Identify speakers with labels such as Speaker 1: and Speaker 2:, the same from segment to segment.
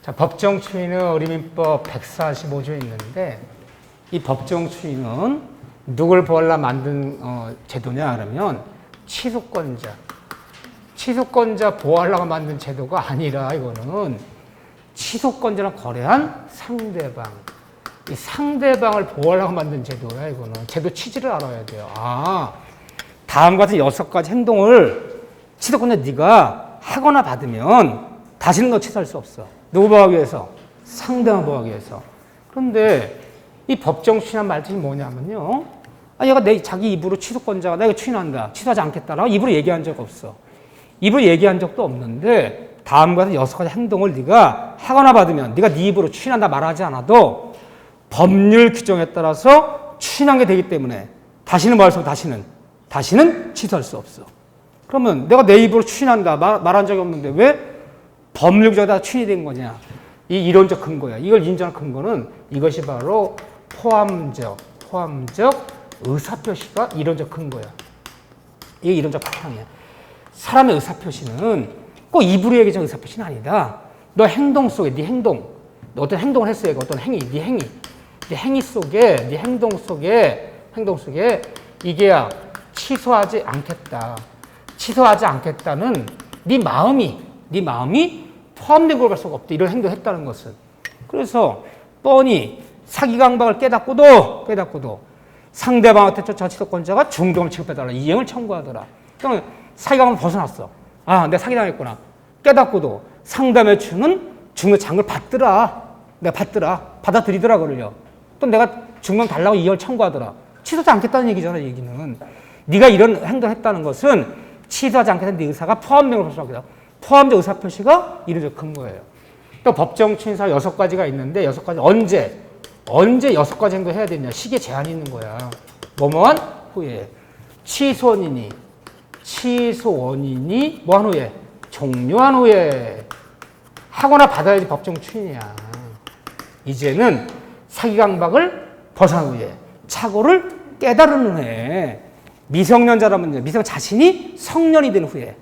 Speaker 1: 자, 법정 추인은 어림인법 145조에 있는데 이 법정 추인은 누굴 보호하려 만든 제도냐 그러면 취소권자 보호하려고 만든 제도가 아니라 이거는 취소권자랑 거래한 상대방, 이 상대방을 보호하려고 만든 제도야. 이거는 제도 취지를 알아야 돼요. 아, 다음과 같은 6가지 행동을 취소권자 네가 하거나 받으면 다시는 너 취소할 수 없어. 누구 보호하기 위해서? 상대방 보호하기 위해서. 그런데 이 법정 추인한 말뜻이 뭐냐면요, 얘가 자기 입으로 취소권자가 나 이거 추인한다, 취소하지 않겠다라고 입으로 얘기한 적 없어. 입으로 얘기한 적도 없는데 다음과 같은 6가지 행동을 네가 하거나 받으면 네가 네 입으로 추인한다 말하지 않아도 법률 규정에 따라서 추인한 게 되기 때문에 다시는 뭐 할 수 없어. 다시는 취소할 수 없어. 그러면 내가 내 입으로 추인한다 말한 적이 없는데 왜 법률 규정에 따라 추인이 된 거냐? 이 이론적 근거야. 이걸 인정한 근거는 이것이 바로 포함적 의사표시가 이론적 근거야. 이게 이론적 바탕이야. 사람의 의사표시는 꼭 입으로 얘기하는 의사표시는 아니다. 너 행동 속에, 네 행동, 너 어떤 행동을 했어, 얘가 어떤 행위, 네 행위 속에, 네 행동 속에 이게야 취소하지 않겠다는 네 마음이 포함된 걸 갈 수가 없다. 이런 행동을 했다는 것은. 그래서 뻔히 사기 강박을 깨닫고도 상대방한테 저 취소권자가 중동을 취급해달라, 이행을 청구하더라. 그러면 사기 강박을 벗어났어. 아, 내가 사기당했구나. 깨닫고도 상담해 주는 중도 장을 받아들이더라 그러려. 또 내가 중동 달라고 이행을 청구하더라. 취소하지 않겠다는 얘기잖아. 얘기는 네가 이런 행동을 했다는 것은 취소하지 않겠다는 네 의사가 포함된 걸 볼 수 있다. 포함적 의사표시가 이론적 근거예요. 또 법정 추인사 6가지가 있는데 6가지 언제 6가지 행동 해야 되냐? 시기에 제한이 있는 거야. 뭐뭐한 후에 취소원인이 뭐한 후에 종료한 후에 하거나 받아야지 법정 추인이야. 이제는 사기 강박을 벗어난 후에 착오를 깨달은 후에 미성년자라면 자신이 성년이 된 후에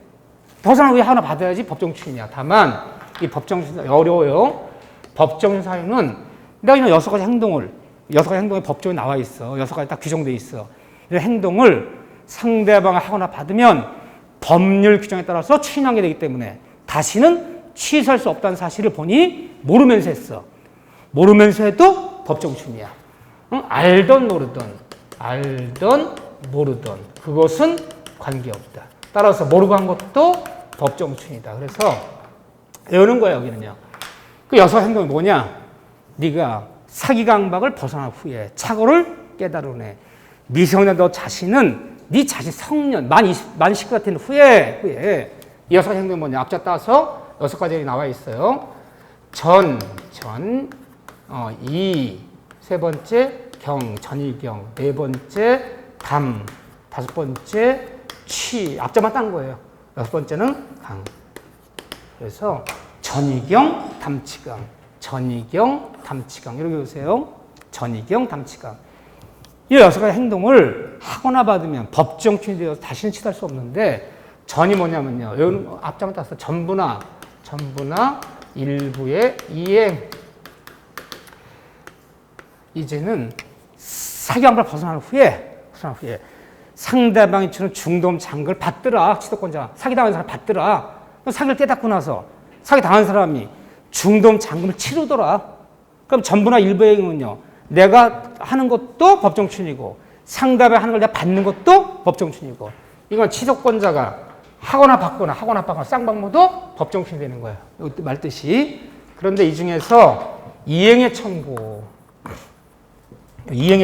Speaker 1: 벗어난 후에 하나 받아야지 법정 추인이야. 다만 이 법정 추인 어려워요. 법정 추인 사유는 내가 이런 6가지 행동에 법정에 나와 있어. 6가지 딱 규정돼 있어. 이런 행동을 상대방을 하거나 받으면 법률 규정에 따라서 추인하게 되기 때문에 다시는 취소할 수 없다는 사실을 본인이 모르면서 했어. 모르면서 해도 법정 추인이야. 응? 알던 모르던 그것은 관계없다. 따라서 모르고 한 것도 법정 추인이다. 그래서 외우는 거야. 여기는요. 그 6행동이 뭐냐? 네가 사기 강박을 벗어난 후에 착오를 깨달으네. 미성년 너 자신은 네 자신 성년 만 19가 된 후에 이 6행동이 뭐냐? 앞자 따서 6가지 나와 있어요. 이, 세 번째 전이경, 네 번째 다섯 번째 앞자만 딴 거예요. 6번째는 강. 그래서 전이경, 담치강 이렇게 보세요. 전이경, 담치강. 이 6가지 행동을 하거나 받으면 법정 추인이 되어서 다시는 취소할 수 없는데 전이 뭐냐면요. 여기 앞자만 따서 전부나 일부의 이행. 이제는 사기 강박을 벗어난 후에 상대방이 주는 중도금 장을 받더라. 취소권자 사기당한 사람 받더라. 사기를 깨닫고 나서 사기당한 사람이 중도금 잔금을 치르더라. 그럼 전부나 일부의 행위는요, 내가 하는 것도 법정 추인이고 상대방이 하는 걸 내가 받는 것도 법정 추인이고, 이건 취소권자가 하거나 받거나 쌍방모도 법정 추인이 되는 거예요. 이것도 말뜻이. 그런데 이 중에서 이행의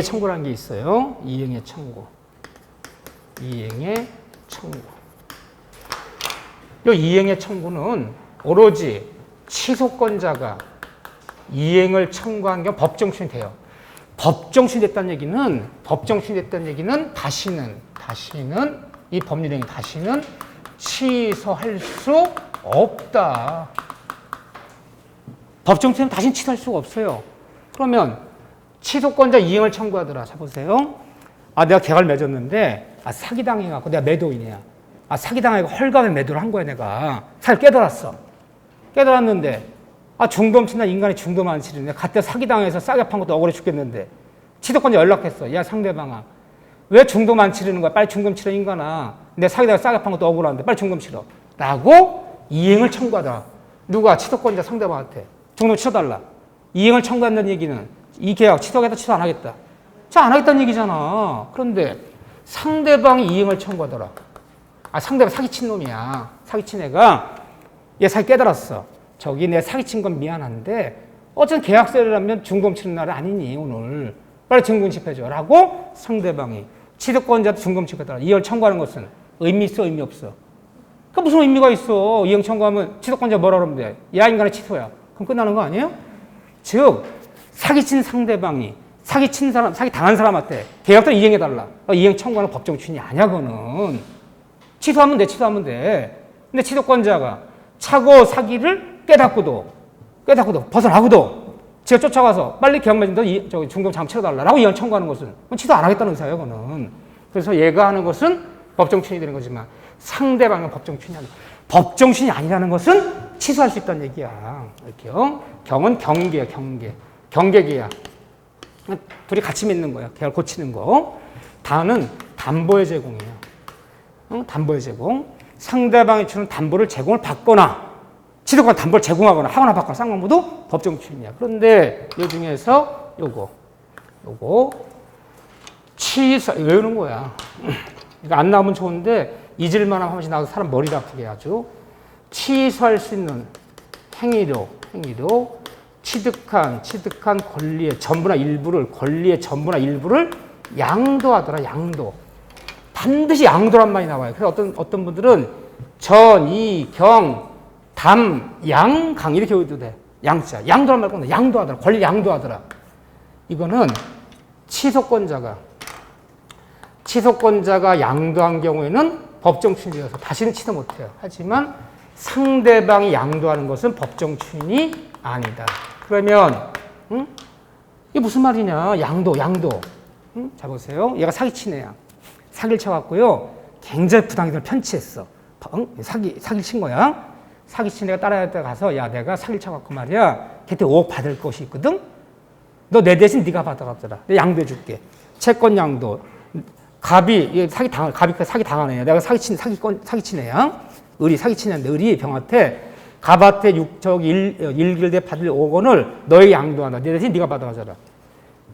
Speaker 1: 청구라는 게 있어요. 이행의 청구. 이 이행의 청구는 오로지 취소권자가 이행을 청구한 경우 법정 추인이 돼요. 법정 추인됐다는 얘기는 다시는 이 법률행위 다시는 취소할 수 없다. 법정 추인은 다시는 취소할 수가 없어요. 그러면 취소권자 이행을 청구하더라. 자 보세요. 내가 계약을 맺었는데 사기당해갖고 내가 매도인이야. 사기당해서 헐값에 매도를 한 거야. 내가 사기를 깨달았는데 아, 중도 치나 인간이 중도만 안 치르네. 갖다 사기당해서 싸게 판 것도 억울해 죽겠는데. 치도권자 연락했어. 야, 상대방아. 왜 중도만 치르는 거야? 빨리 중금 치러, 인간아. 내 사기당해서 싸게 판 것도 억울한데 빨리 중금 치러. 라고 이행을 청구하더라. 누가? 치도권자 상대방한테. 중도 치러달라. 이행을 청구한다는 얘기는 이 계약 취소하겠다, 취소 안 하겠다. 자, 안 하겠다는 얘기잖아. 그런데 상대방이 이행을 청구하더라. 아, 상대방 사기친 놈이야. 사기친 애가 얘 사기 깨달았어. 저기 내 사기친 건 미안한데 어쨌든 계약서라면 중금 치는 날은 아니니 오늘. 빨리 증금집해줘. 라고 상대방이 취득권자도 증금집해달라. 이행을 청구하는 것은 의미 있어, 의미 없어? 그 무슨 의미가 있어? 이행 청구하면 취득권자 뭐라 그러면 돼? 야, 인간의 취소야. 그럼 끝나는 거 아니에요? 즉 사기친 상대방이 사기친 사람, 사기 당한 사람한테 계약서 이행해달라. 이행 청구하는 법정 추인이 아니야, 그거는. 취소하면 돼, 취소하면 돼. 근데 취득권자가 차고 사기를 깨닫고도 벗어나고도 지가 쫓아가서 빨리 계약 맺은다, 중금 장치 치러달라라고 이행 청구하는 것은 취소 안 하겠다는 의사예요, 그거는. 그래서 얘가 하는 것은 법정 추인이 되는 거지만 상대방은 법정 추인이 아니야. 법정 추인이 아니라는 것은 취소할 수 있다는 얘기야. 이렇게요. 경은 경계야, 경계. 경계계약. 둘이 같이 맺는 거야. 계약을 고치는 거. 다는 담보의 제공이에요. 담보의 제공. 상대방이 주는 담보를 제공을 받거나 취득권 담보를 제공하거나 하거나 받거나 쌍방모두 법정 추인이야. 그런데 이 중에서 요거 취소 외우는 거야. 이거 안 나오면 좋은데 잊을만한 한 번씩 나와서 사람 머리를 아프게 하죠. 취소할 수 있는 행위로 취득한 권리의 전부나 일부를 양도하더라. 양도. 반드시 양도란 말이 나와요. 그래서 어떤 분들은 전, 이, 경, 담, 양, 강 이렇게 외워도 돼. 양자. 양도란 말 꺼내. 양도하더라. 권리 양도하더라. 이거는 취소권자가 양도한 경우에는 법정 추인이어서 다시는 취소 못해요. 하지만 상대방이 양도하는 것은 법정 추인이 아니다. 그러면 이게 무슨 말이냐? 양도. 자 보세요. 얘가 사기친 애야. 사기를 쳐갖고요. 굉장히 부당이들 편취했어. 사기를 친 거야. 사기친 애가 따라다 가서 야, 내가 사기를 쳐갖고 말이야. 걔한테 5억 받을 것이 있거든. 너 내 대신 네가 받아가더라. 내가 양도해줄게. 채권 양도. 갑이 사기 당한 애야. 내가 사기친 애야. 을이 사기친 애인데 을이 병한테 갑한테 일길대 받을 5억 원을 너에게 양도한다. 내 대신 네가 받아가잖아.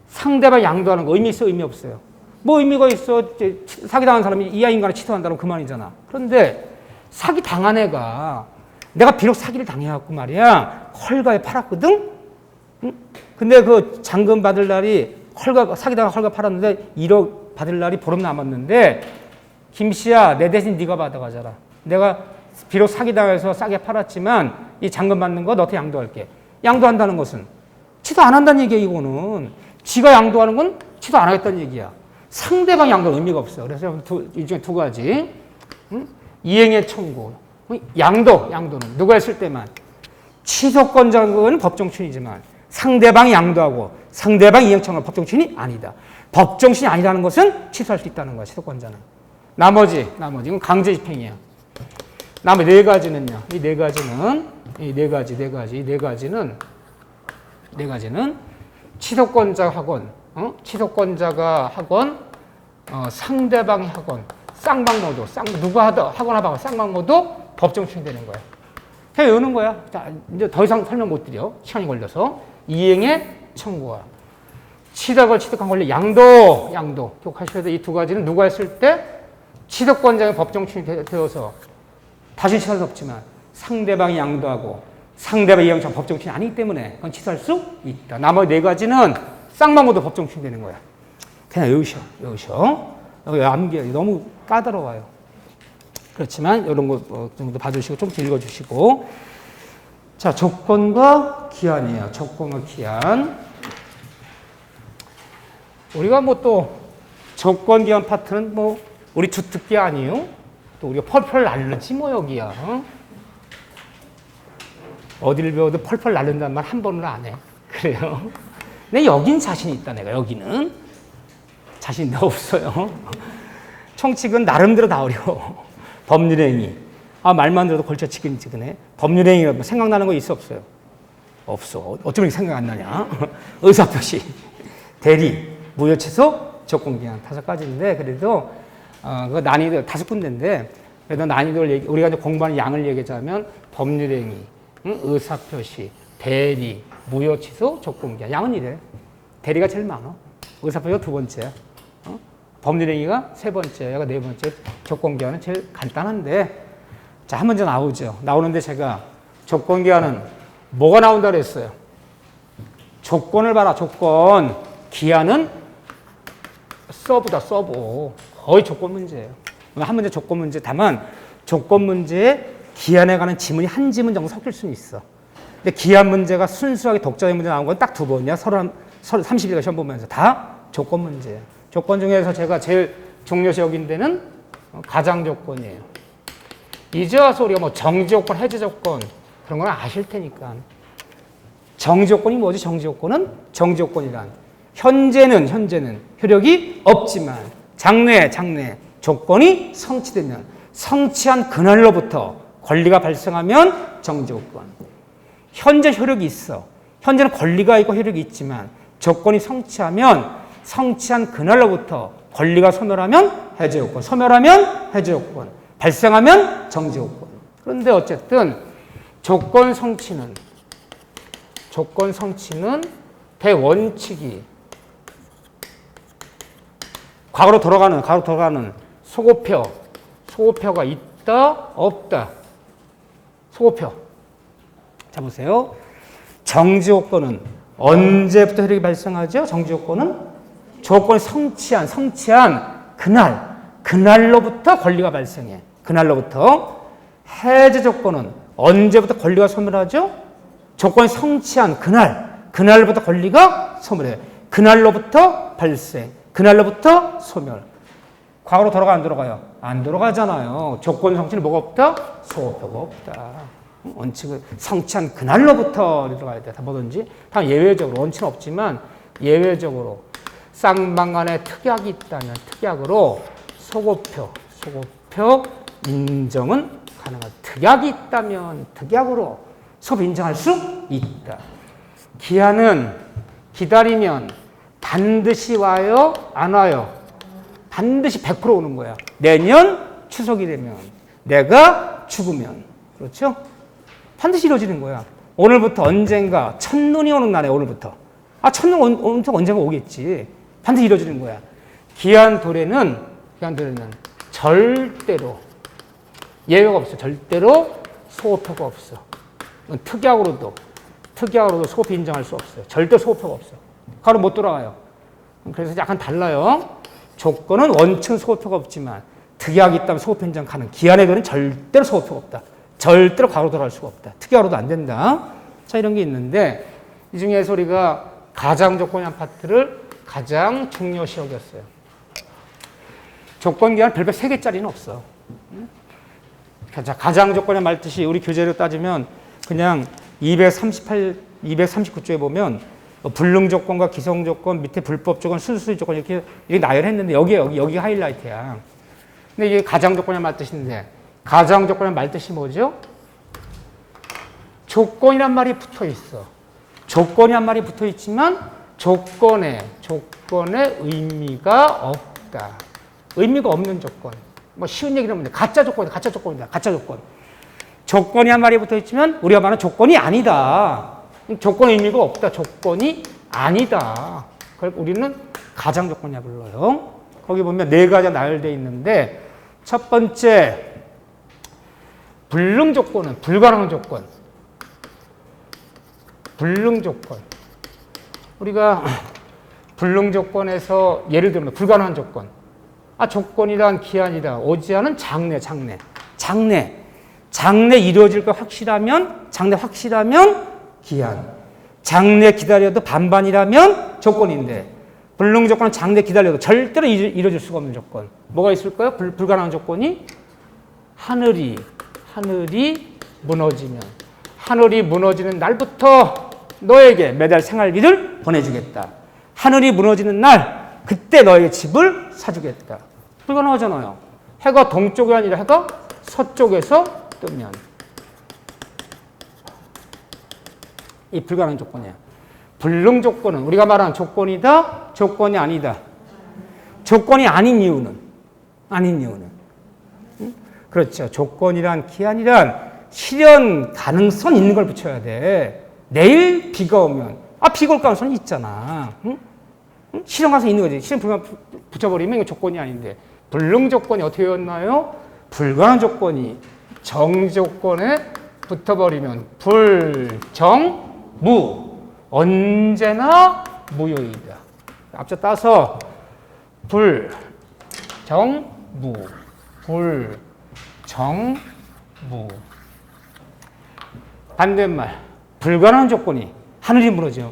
Speaker 1: 상대방 양도하는 거 의미 있어, 의미 없어요? 뭐 의미가 있어? 사기당한 사람이 이하 인간을 취소한다면 그만이잖아. 그런데 사기당한 애가 내가 비록 사기를 당해갖고 말이야 헐가에 팔았거든? 근데 그 잔금 받을 날이 사기당한 헐가 팔았는데 1억 받을 날이 보름 남았는데 김씨야 내 대신 네가 받아가잖아. 내가 비록 사기당해서 싸게 팔았지만 이 잔금 받는 거 너한테 양도할게. 양도한다는 것은 취소 안 한다는 얘기야. 이거는 지가 양도하는 건 취소 안 하겠다는 얘기야. 상대방 양도는 의미가 없어. 그래서 이 중에 두 가지. 이행의 청구. 양도는 누가 했을 때만. 취소권자는 법정 추인이지만 상대방이 양도하고 상대방이 이행 청구하는 법정 추인이 아니다. 법정 추인이 아니라는 것은 취소할 수 있다는 거야. 취소권자는. 나머지 이건 강제 집행이야. 나머지 네 가지는요. 이 네 가지는 취소권자가 하건 상대방이 하건 쌍방모두 누가 하거나 하건 쌍방모두 법정 추인되는 거야. 그냥 외우는 거야. 자, 이제 더 이상 설명 못 드려. 시간이 걸려서. 이행의 청구와 취득한 권리 양도 기억하셔야 돼. 이 두 가지는 누가 했을 때 취득권자의 법정 추인이 되어서 다시 취소할 수 없지만 상대방이 양도하고 상대방이 이행 법정 추인이 아니기 때문에 그건 취소할 수 있다. 나머지 네 가지는 쌍방모두 법정 추인되는 거야. 그냥 외우셔. 여기 암기 너무 까다로워요. 그렇지만 이런 거 정도 봐주시고 좀 읽어주시고. 자, 조건과 기한이에요. 조건과 기한. 우리가 뭐 또 조건 기한 파트는 뭐 우리 주특기 아니에요? 또 우리가 펄펄 날르지 뭐 여기야. 어디를 배워도 펄펄 날른다는 말 한 번은 안 해. 그래요. 근데 여긴 자신 있다. 내가 여기는 자신이 없어요. 총칙은 나름대로 다 어려워. 법률행위. 말만 들어도 걸쳐치기지근해. 법률행위가 생각나는 거 있어 없어요? 없어. 어쩌면 생각 안 나냐? 의사표시, 대리, 무효취소, 조건기한 5가지인데 그래도 그 난이도 5군데인데 그래도 난이도를 우리가 이제 공부하는 양을 얘기하자면 법률행위, 의사표시, 대리, 무효취소, 조건기한 양은 이래. 대리가 제일 많아. 의사표시가 2번째야. 법률행위가 3번째, 얘가 4번째, 조건기한은 제일 간단한데 자, 한 문제 나오죠. 나오는데 제가 조건기한은 뭐가 나온다 그랬어요? 조건을 봐라, 조건. 기한은 서브다, 서브. 거의 조건 문제예요. 한 문제 조건 문제. 다만 조건 문제에 기한에 관한 지문이 한 지문 정도 섞일 수는 있어. 근데 기한 문제가 순수하게 독자적 문제 나온 건 딱 2번이야. 30일간 시험 보면서. 다 조건 문제예요. 조건 중에서 제가 제일 중요시 여긴 데는 가장 조건이에요. 이제 와서 우리가 뭐 정지 조건, 해제 조건 그런 건 아실 테니까. 정지 조건이 뭐지? 정지 조건은 정지 조건이란 현재는 효력이 없지만 장래 조건이 성취되면 성취한 그날로부터 권리가 발생하면 정지 조건. 현재 효력이 있어. 현재는 권리가 있고 효력이 있지만 조건이 성취하면 성취한 그날로부터 권리가 소멸하면 해제 조건, 소멸하면 해제 조건, 발생하면 정지 조건. 그런데 어쨌든 조건 성취는 대원칙이 과거로 돌아가는 소고표가 있다, 없다. 소고표. 자, 보세요. 정지 조건은 언제부터 효력이 발생하죠? 정지 조건은 조건이 성취한 그날로부터 권리가 발생해. 그날로부터. 해제 조건은 언제부터 권리가 소멸하죠? 조건이 성취한 그날부터 권리가 소멸해. 그날로부터 발생, 그날로부터 소멸. 과거로 돌아가 안 돌아가요? 안 돌아가잖아요. 조건 성취는 뭐가 없다? 소표가 없다. 원칙은 성취한 그날로부터 들어가야 돼. 다 뭐든지. 다 예외적으로, 원칙은 없지만 예외적으로 쌍방간에 특약이 있다면 특약으로 소고표 인정은 가능하다. 특약이 있다면 특약으로 소급 인정할 수 있다. 기한은 기다리면 반드시 와요? 안 와요? 반드시 100% 오는 거야. 내년 추석이 되면, 내가 죽으면. 그렇죠? 반드시 이루어지는 거야. 오늘부터 언젠가 첫눈이 오는 날에 오늘부터. 첫눈 언젠가 오겠지. 반드시 이루어지는 거야. 기한 도래는 절대로 예외가 없어. 절대로 소호표가 없어. 특약으로도 소호표 인정할 수 없어요. 절대 소호표가 없어. 가로 못 돌아가요. 그래서 약간 달라요. 조건은 원칙은 소호표가 없지만 특약이 있다면 소호표 인정 가능. 기한에는 절대로 소호표가 없다. 절대로 과거로 돌아갈 수가 없다. 특약으로도 안 된다. 자, 이런 게 있는데 이 중에서 우리가 가장 조건이란 파트를 가장 중요시 여겼어요. 조건 기한 별별 3개짜리는 없어. 자, 가장 조건이란 말 뜻이 우리 교재로 따지면 그냥 239조에 보면 불능 조건과 기성 조건, 밑에 불법 조건, 수수리 조건 이렇게 나열했는데 여기 하이라이트야. 근데 이게 가장 조건이란 말 뜻인데 가장 조건이란 말 뜻이 뭐죠? 조건이란 말이 붙어 있어. 조건이란 말이 붙어 있지만 조건에 의미가 없다. 의미가 없는 조건. 뭐 쉬운 얘기를 하면 가짜 조건이다. 가짜 조건. 조건이 한 말이 붙어 있지만 우리가 말하는 조건이 아니다. 조건 의미가 없다. 조건이 아니다. 그걸 우리는 가장 조건이라 불러요. 거기 보면 4가지가 나열되어 있는데 첫 번째 불능 조건은 불가능한 조건. 불능 조건. 우리가 불능 조건에서 예를 들면 불가능한 조건. 조건이란 기한이다. 오지 않은 장래. 장래 이루어질 거 확실하면 기한. 장래 기다려도 반반이라면 조건인데 불능 조건은 장래 기다려도 절대로 이루어질 수가 없는 조건. 뭐가 있을까요? 불가능한 조건이 하늘이 무너지면 하늘이 무너지는 날부터 너에게 매달 생활비를 보내주겠다. 하늘이 무너지는 날 그때 너에게 집을 사주겠다. 불가능하잖아요. 해가 동쪽이 아니라 해가 서쪽에서 뜨면 이 불가능한 조건이야. 불능 조건은 우리가 말하는 조건이다, 조건이 아니다. 조건이 아닌 이유는 응? 그렇죠. 조건이란 기한이란 실현 가능성 있는 걸 붙여야 돼. 내일 비가 오면 비가 올 가능성이 있잖아. 응? 응? 실현 가능성 있는 거지. 실현 불가 붙여버리면 이거 조건이 아닌데 불능 조건이 어떻게 였나요? 불가능한 조건이 정조건에 붙어버리면 불정무 언제나 무효이다. 앞서 따서 불정무 반대말 불가능한 조건이 하늘이 무너져.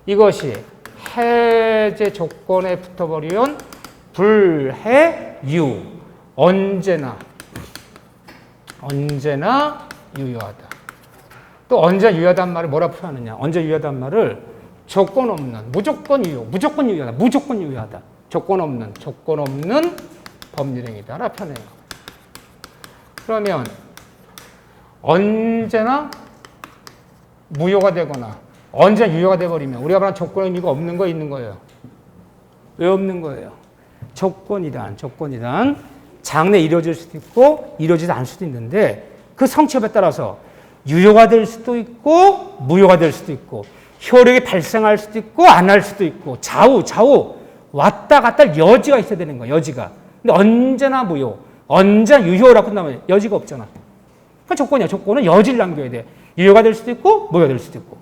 Speaker 1: 이것이 해제 조건에 붙어버리면 불해유 언제나 유효하다. 또 언제 유효하다는 말을 뭐라 표현하느냐? 언제 유효하다는 말을 조건 없는 무조건 유효하다. 조건 없는 법률행위다라 표현해요. 그러면 언제나 무효가 되거나 언제나 유효가 돼버리면 우리가 말하는 조건의 의미가 없는 거 있는 거예요. 왜 없는 거예요? 조건이란 장래 이루어질 수도 있고 이루어지지 않을 수도 있는데 그 성취업에 따라서 유효가 될 수도 있고 무효가 될 수도 있고 효력이 발생할 수도 있고 안 할 수도 있고 좌우 왔다 갔다 할 여지가 있어야 되는 거야. 여지가. 근데 언제나 무효, 언제나 유효라고 끝나면 여지가 없잖아. 그 조건이야. 조건은 여지를 남겨야 돼. 유효가 될 수도 있고 무효가 될 수도 있고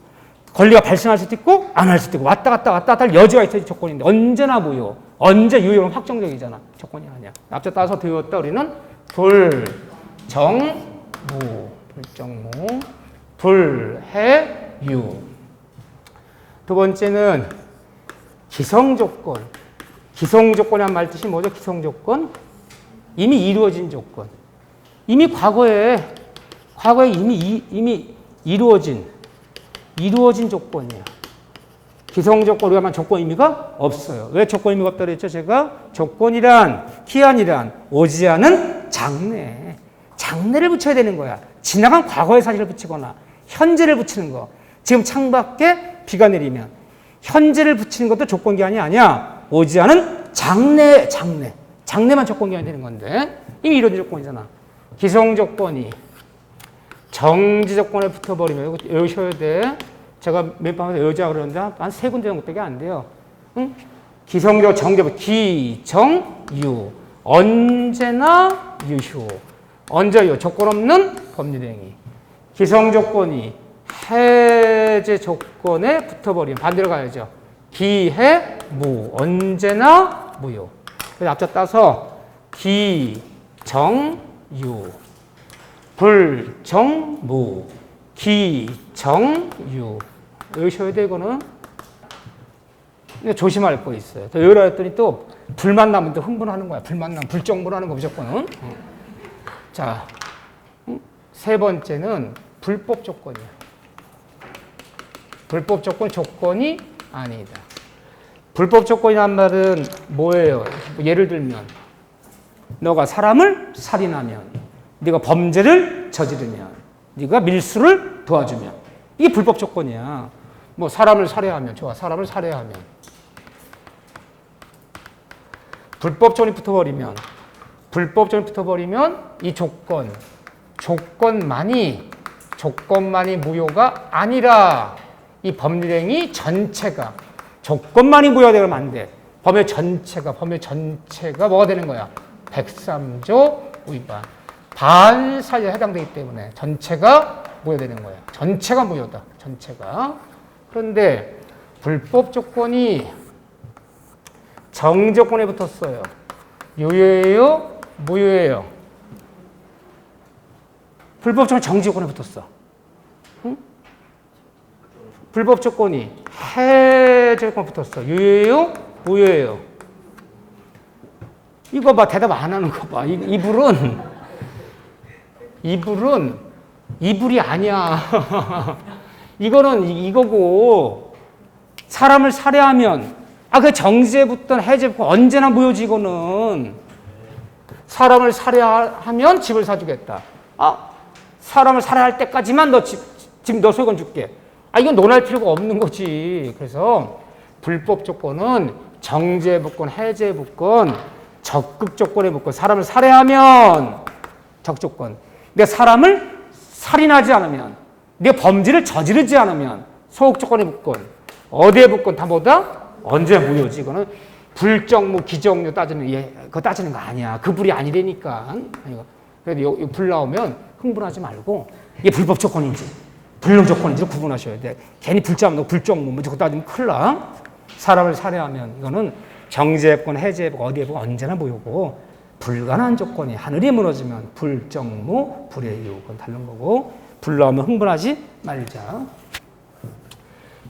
Speaker 1: 권리가 발생할 수도 있고 안 할 수도 있고 왔다 갔다 할 여지가 있어야지 조건인데 언제나 무효, 언제 유효는 확정적이잖아. 조건이 아니야. 앞서 따서 배웠다 우리는 불정무, 불해유. 두 번째는 기성조건. 기성조건이란 말 뜻이 뭐죠? 기성조건? 이미 이루어진 조건. 이미 과거에 이미 이루어진 조건이야. 기성조건, 우리가 말한 조건 의미가 없어요. 왜 조건 의미가 없다고 그랬죠? 제가 조건이란, 기한이란 오지 않은 장래를 붙여야 되는 거야. 지나간 과거의 사실을 붙이거나 현재를 붙이는 거. 지금 창밖에 비가 내리면 현재를 붙이는 것도 조건 기한이 아니야. 오지 않은 장래만 조건 기한이 되는 건데 이미 이루어진 조건이잖아. 기성 조건이 정지 조건에 붙어버리면 이거 외우셔야 돼. 제가 몇 번에 외우자 그러는데 한 세 군데 정도밖에 안 돼요. 응? 기성조 정조 기정유 언제나 유효. 언제 유효? 조건 없는 법률행위. 기성 조건이 해제 조건에 붙어버리면 반대로 가야죠. 기해무 언제나 무효. 그래서 앞서 따서 기정유 불정무 기정유 외우셔야 돼. 이거는 조심할 거 있어요. 또 외우라 했더니 또 불만 나면 또 흥분하는 거야. 불만 나면 불정무라는 거 무조건은. 자, 세 번째는 불법 조건이야. 불법 조건 조건이 아니다. 불법 조건이란 말은 뭐예요? 예를 들면 너가 사람을 살인하면, 네가 범죄를 저지르면, 네가 밀수를 도와주면 이게 불법 조건이야. 뭐 사람을 살해하면 좋아. 사람을 살해하면 불법 조건이 붙어버리면 이 조건만이 무효가 아니라 이 법률행위 전체가 조건만이 무효되면 안 돼. 법의 전체가 뭐가 되는 거야? 103조 위반. 반사에 해당되기 때문에 전체가 무효되는 거야. 전체가 무효다. 전체가. 그런데 불법 조건이 정조건에 붙었어요. 유효예요? 무효예요? 불법 조건이 정지조건에 붙었어. 응? 불법 조건이 해제조건에 붙었어. 유효예요? 무효예요? 이거 봐. 대답 안 하는 거 봐. 이불이 아니야. 이거는 이거고 사람을 살해하면 그 정지에 붙던 해제 붙고 언제나 무효지. 이거는 사람을 살해하면 집을 사주겠다. 사람을 살해할 때까지만 너 소유권 줄게. 이건 논할 필요가 없는 거지. 그래서 불법 조건은 정제 조건, 해제 조건, 적극 조건에 묶고 사람을 살해하면 적조건. 내가 사람을 살인하지 않으면, 내가 범죄를 저지르지 않으면 소극 조건에 묶건. 어디에 묶건 다 뭐다? 언제 무효지. 이거는 불정무, 기정무 따지는 그거 따지는 거 아니야. 그 불이 아니라니까. 그래도 이 불 나오면 흥분하지 말고 이게 불법 조건인지 불능 조건인지를 구분하셔야 돼. 괜히 불자면 불정무 뭐 저거 따지면 큰일 나. 사람을 살해하면 이거는 정제권, 해제권 어디에 보면 언제나 무효고 불가능한 조건이 하늘이 무너지면 불정무, 불의 이유 그건 다른 거고 불 나오면 흥분하지 말자.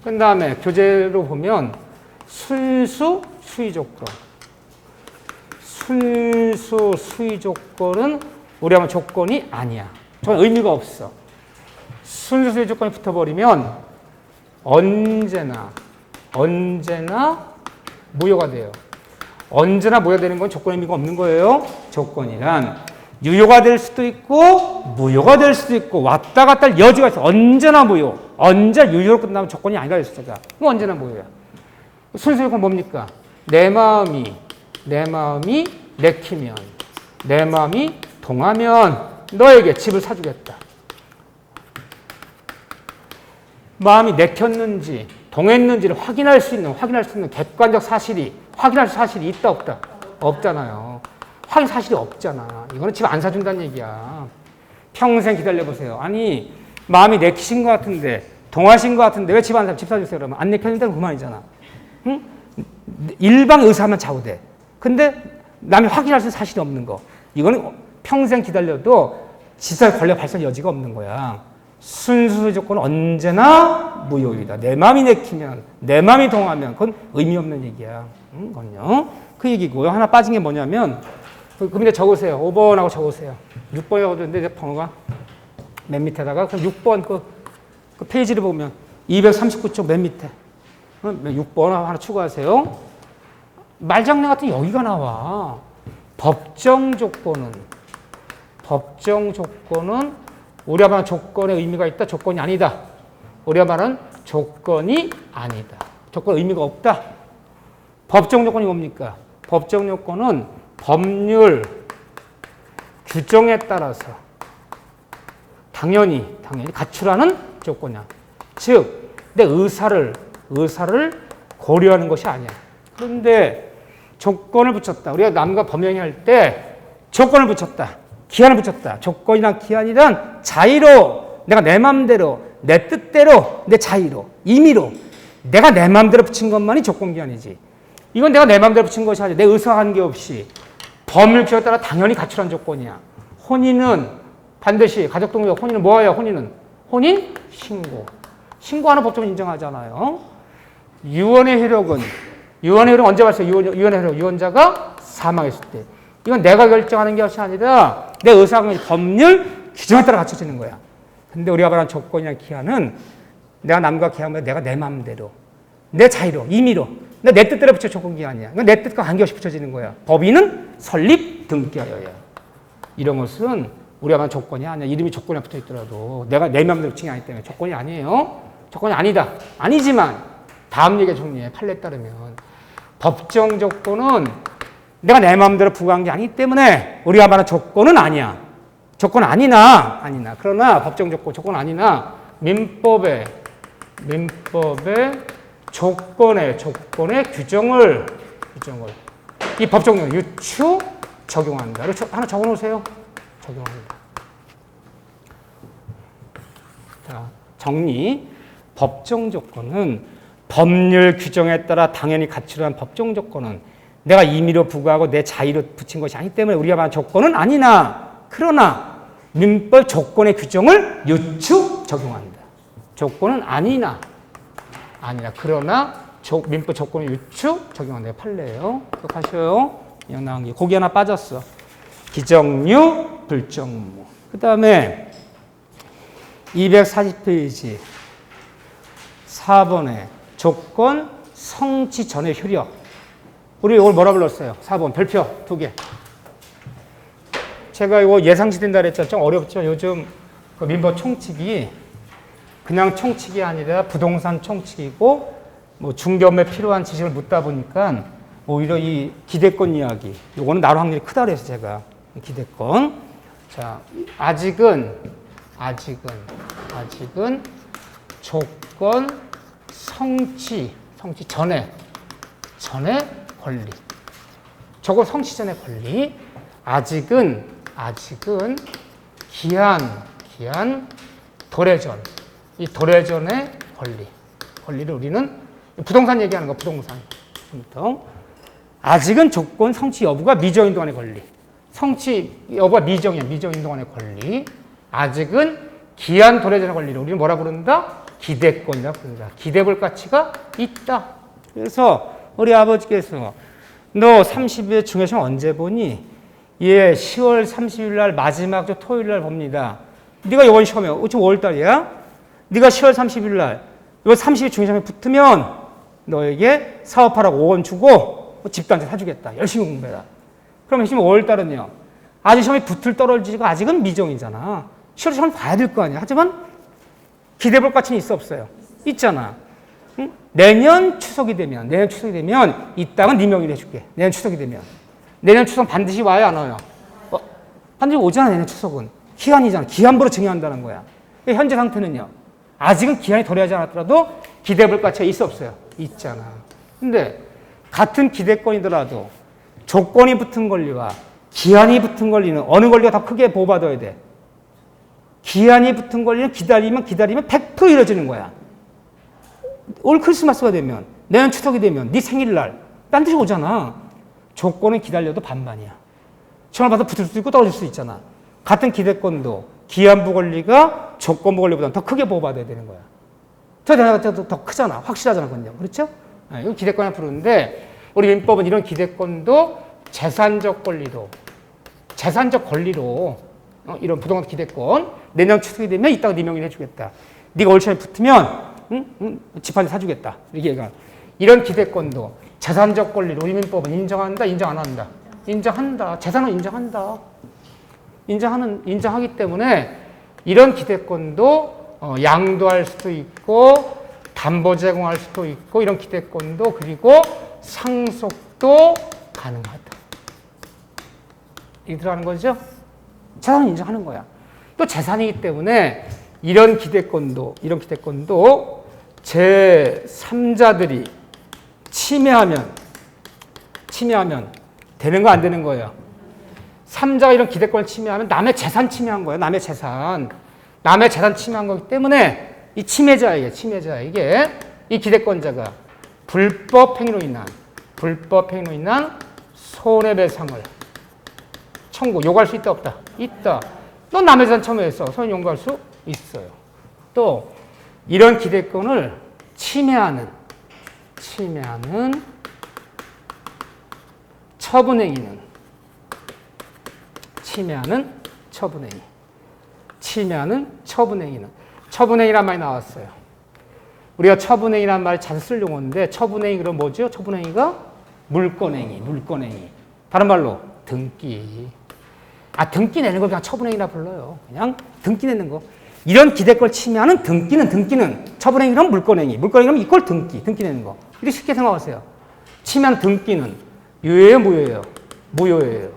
Speaker 1: 그 다음에 교재로 보면 순수 수위 조건. 순수 수위 조건은 우리 하면 조건이 아니야. 저건 의미가 없어. 순수 수위 조건이 붙어버리면 언제나 무효가 돼요. 언제나 무효되는 건 조건 의미가 없는 거예요. 조건이란 유효가 될 수도 있고 무효가 될 수도 있고 왔다 갔다 할 여지가 있어. 언제나 무효. 언제 유효로 끝나면 조건이 아니다 했었잖아. 그럼 언제나 무효야. 순수 조건 뭡니까? 내 마음이 내키면 내 마음이 동하면 너에게 집을 사주겠다. 마음이 내켰는지 동했는지를 확인할 수 있는 객관적 사실이 확인할 사실이 있다 없다? 없잖아요. 확인 사실이 없잖아. 이거는 집 안 사준다는 얘기야. 평생 기다려보세요. 아니 마음이 내키신 것 같은데 동하신 것 같은데 왜 집 안 집 사주세요 그러면 안 내켰는데 그만이잖아. 응? 일방 의사만 좌우돼. 근데 남이 확인할 수 있는 사실이 없는 거. 이거는 평생 기다려도 지살 권력 발생 여지가 없는 거야. 순수 조건은 언제나 무효이다. 내 마음이 내키면, 내 마음이 동하면 그건 의미 없는 얘기야. 그건요. 그 얘기고요. 하나 빠진 게 뭐냐면 그 밑에 적으세요. 5번하고 적으세요. 6번이라고 하는데 번호가 맨 밑에다가 그럼 6번 그 페이지를 보면 239쪽 맨 밑에 6번 하나 추가하세요. 말장난 같은 여기가 나와. 법정 조건은 우리가 말하는 조건의 의미가 있다. 조건이 아니다. 우리가 말하는 조건이 아니다. 조건 의미가 없다. 법정 조건이 뭡니까? 법정 조건은 법률 규정에 따라서 당연히 갖추라는 조건이야. 즉, 내 의사를 고려하는 것이 아니야. 그런데 조건을 붙였다. 우리가 남과 범행할 때 조건을 붙였다. 기한을 붙였다. 조건이랑 기한이란 자의로 내가 내 마음대로 내 뜻대로 내 자의로 임의로 내가 내 마음대로 붙인 것만이 조건 기한이지. 이건 내가 내 마음대로 붙인 것이 아니라 내 의사와 관계없이 법률 규정에 따라 당연히 갖추란 조건이야. 혼인은 반드시 가족동의가 혼인은 뭐예요? 혼인 신고. 신고하는 법정을 인정하잖아요. 유언의 효력은 언제 발생? 유언의 효력 유언자가 사망했을 때. 이건 내가 결정하는 것이 아니라 내 의사가 법률 규정에 따라 갖춰지는 거야. 근데 우리가 말하는 조건이나 기한은 내가 남과 기한보다 내가 내 마음대로 내 자의로 임의로 내 뜻대로 붙여 조건 기한이야. 내 뜻과 관계없이 붙여지는 거야. 법인은 설립 등기하여야. 이런 것은 우리가 말하는 조건이 아니야. 이름이 조건에 붙어 있더라도 내가 내 마음대로 붙인 게 아니기 때문에 조건이 아니에요. 조건이 아니다. 아니지만 다음 얘기가 정리해. 판례에 따르면 법정 조건은 내가 내 마음대로 부과한 게 아니기 때문에 우리가 말하는 조건은 아니야. 조건 아니나. 그러나 법정 조건 아니나 민법의 조건의 규정을 이 법정령 유추 적용한다. 하나 적어놓으세요. 적용합니다. 자, 정리. 법정 조건은 법률 규정에 따라 당연히 갖추라는 법정 조건은 내가 임의로 부과하고 내 자의로 붙인 것이 아니기 때문에 우리가 말하는 조건은 아니나 그러나 민법 조건의 규정을 유추 적용한다. 조건은 아니나 그러나 민법 조건의 유추 적용한다. 판례예요. 기억하셔요. 이거 나온 게 거기 하나 빠졌어. 기정유 불정무. 그 다음에 240페이지 4번에 조건 성취 전의 효력. 우리 이걸 뭐라 불렀어요? 4번 별표 2개. 제가 이거 예상치 된다 그랬죠. 좀 어렵죠. 요즘 그 민법 총칙이 그냥 총칙이 아니라 부동산 총칙이고 뭐 중개업에 필요한 지식을 묻다 보니까 오히려 이 기대권 이야기 요거는 나올 확률이 크다 그래서 제가 기대권 자 아직은 조건 성취 전에 권리 조건 성취 전의 권리 아직은 기한 도래전 이 도래전의 권리를 우리는 부동산 얘기하는 거 부동산 아직은 조건 성취 여부가 미정인 동안의 권리 성취 여부가 미정인 동안의 권리 아직은 기한 도래전의 권리를 우리는 뭐라 부른다? 기대권이라고 부른다. 기대볼 가치가 있다. 그래서 우리 아버지께서 너 30일 중요시험 언제 보니? 예, 10월 30일 날 마지막 주 토요일 날 봅니다. 네가 이번 시험이야. 지금 5월 달이야? 네가 10월 30일 날 이거 30일 중요시험에 붙으면 너에게 사업하라고 5원 주고 집도 한 채 사주겠다. 열심히 공부해라. 그러면 지금 5월 달은요. 아직 시험이 붙을 떨어지고 아직은 미정이잖아. 10월 시험 봐야 될 거 아니야. 하지만 기대볼 가치는 있어 없어요? 있잖아. 응? 내년 추석이 되면 이 땅은 네 명의로 해줄게. 내년 추석이 되면. 내년 추석 반드시 와요 안 와요? 반드시 오잖아. 내년 추석은. 기한이잖아. 기한부로 증여한다는 거야. 현재 상태는요. 아직은 기한이 도래하지 않았더라도 기대볼 가치가 있어 없어요? 있잖아. 근데 같은 기대권이더라도 조건이 붙은 권리와 기한이 붙은 권리는 어느 권리가 더 크게 보호받아야 돼? 기한이 붙은 권리는 기다리면 100% 이루어지는 거야. 올 크리스마스가 되면 내년 추석이 되면 네 생일날 반드시 오잖아. 조건은 기다려도 반반이야. 시험을 봐서 붙을 수도 있고 떨어질 수도 있잖아. 같은 기대권도 기한부 권리가 조건부 권리보다 더 크게 보호받아야 되는 거야. 더 크잖아. 확실하잖아. 그건요. 그렇죠? 이거 기대권을 부르는데 우리 민법은 이런 기대권도 재산적 권리로 이런 부동산 기대권 내년 추석이 되면 이따가 네 명이 해주겠다. 네가 올 시험에 붙으면 집 한 채 사주겠다. 이렇게 얘가 이런 기대권도 재산적 권리로 우리 민법은 인정한다, 인정 안 한다. 인정한다. 재산은 인정한다. 인정하기 때문에 이런 기대권도 양도할 수도 있고 담보 제공할 수도 있고 이런 기대권도 그리고 상속도 가능하다. 이게 들어가는 거죠? 재산은 인정하는 거야. 또 재산이기 때문에 이런 기대권도 제3자들이 침해하면 되는 거 안 되는 거예요? 3자가 이런 기대권을 침해하면 남의 재산 침해한 거예요. 남의 재산 침해한 거기 때문에 이 침해자에게 이 기대권자가 불법 행위로 인한 손해배상을 요구할 수 있다 없다? 있다. 또 남의 재산 침해해서 손해 요구할 수 있어요. 또 이런 기대권을 침해하는 처분행위는 처분행위란 말이 나왔어요. 우리가 처분행위란 말을 자주 쓸 용어인데 처분행위 그럼 뭐죠? 처분행위가 물권행위. 다른 말로 등기. 등기 내는 걸 그냥 처분행위라 불러요. 그냥 등기 내는 거. 이런 기대권을 침해하는 등기는 처분행위랑 물권행위면 이꼴 등기 내는 거. 이렇게 쉽게 생각하세요. 침해한 등기는 유예예요, 무효예요? 무효예요.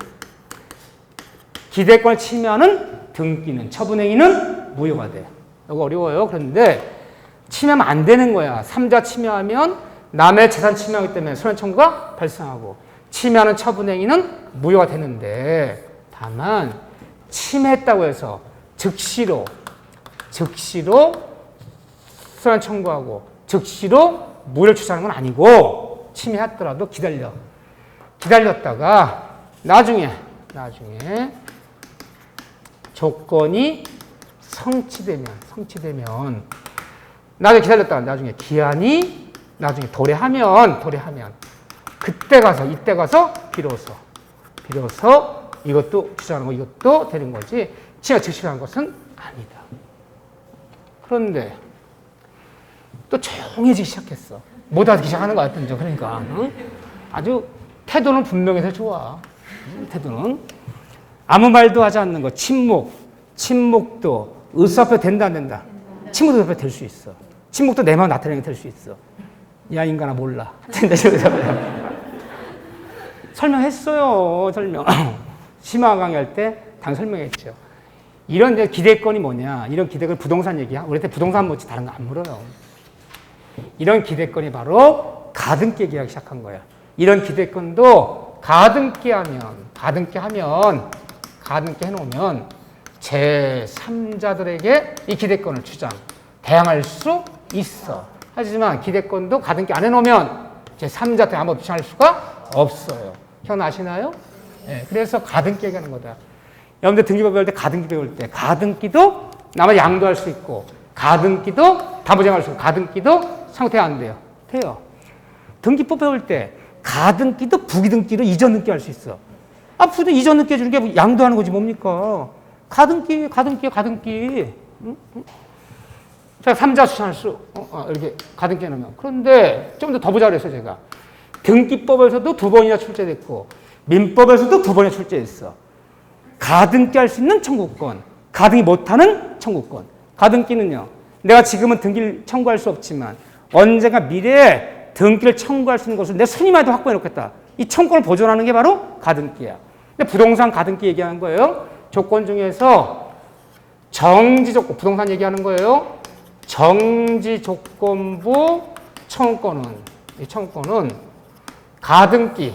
Speaker 1: 기대권을 침해하는 등기는 처분행위는 무효가 돼요. 이거 어려워요. 그런데 침해하면 안 되는 거야. 3자 침해하면 남의 재산 침해하기 때문에 손해청구가 발생하고 침해하는 처분행위는 무효가 되는데 다만 침해했다고 해서 즉시로 손해청구하고 즉시로 무효를 취소하는 건 아니고 침해했더라도 기다렸다가 나중에 조건이 성취되면 나중에 기다렸다가 나중에 기한이 나중에 도래하면 이때 가서 비로소 이것도 취소하는 거 이것도 되는 거지 침해가 즉시하는 것은 아니다. 그런데 또 조용해지기 시작했어. 못 알아듣기 시작하는 것 같은데 그러니까 아주 태도는 분명해서 좋아. 태도는 아무 말도 하지 않는 거 침묵도 의사표 된다 안 된다? 친구도 옆에 될 수 있어. 친목도 내 마음 나타내는 게 될 수 있어. 야, 인간아, 몰라. 설명했어요, 설명. 심화 강의할 때 당 설명했죠. 이런 이제 기대권이 뭐냐. 이런 기대권 부동산 얘기야. 우리한테 부동산 뭐지 다른 거 안 물어요. 이런 기대권이 바로 가등기 얘기하기 시작한 거야. 이런 기대권도 가등기 해놓으면 제3자들에게 이 기대권을 대항할 수 있어. 하지만 기대권도 가등기 안 해놓으면 제3자한테 아무 주장할 수가 없어요. 기억나시나요? 네, 그래서 가등기 얘기하는 거다. 여러분들 등기법 배울 때 가등기 배울 때 가등기도 나만 양도할 수 있고 가등기도 담보쟁할 수 있고 가등기도 상태 안 돼요. 돼요. 등기법 배울 때 가등기도 부기등기로 이전 등기 할 수 있어. 부도 이전 등기 해주는 게 양도하는 거지 뭡니까? 가등기. 응? 제가 3자 추천할 수 이렇게 가등기 해놓으면. 그런데 좀 더 보자 그랬어요, 제가. 등기법에서도 2번이나 출제됐고 민법에서도 2번이나 출제했어. 가등기 할 수 있는 청구권, 가등기 못하는 청구권. 가등기는요, 내가 지금은 등기를 청구할 수 없지만 언젠가 미래에 등기를 청구할 수 있는 것을 내 손님한테 확보해 놓겠다. 이 청구권을 보존하는 게 바로 가등기야. 근데 부동산 가등기 얘기하는 거예요. 조건 중에서 정지조건, 부동산 얘기하는 거예요. 정지조건부 청구권은, 이 청구권은 가등기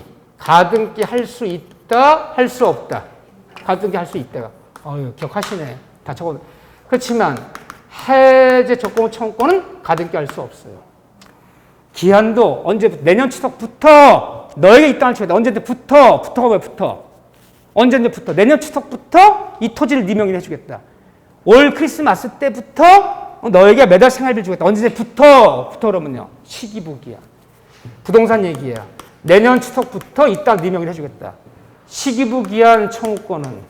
Speaker 1: 할 수 있다, 할 수 없다. 가등기 할 수 있다가. 기억하시네. 다 적어. 그렇지만 해제 조건부 청구권은 가등기 할 수 없어요. 기한도 언제부터? 내년 추석부터 너에게 이 땅을 줘야 돼. 언제부터? 붙어가 왜 붙어? 언제부터? 내년 추석부터 이 토지를 네 명이 해주겠다. 올 크리스마스 때부터 너에게 매달 생활비를 주겠다. 언제부터? 그러면요. 시기부기야. 부동산 얘기야. 내년 추석부터 이 땅 네 명이 해주겠다. 시기부기한 청구권은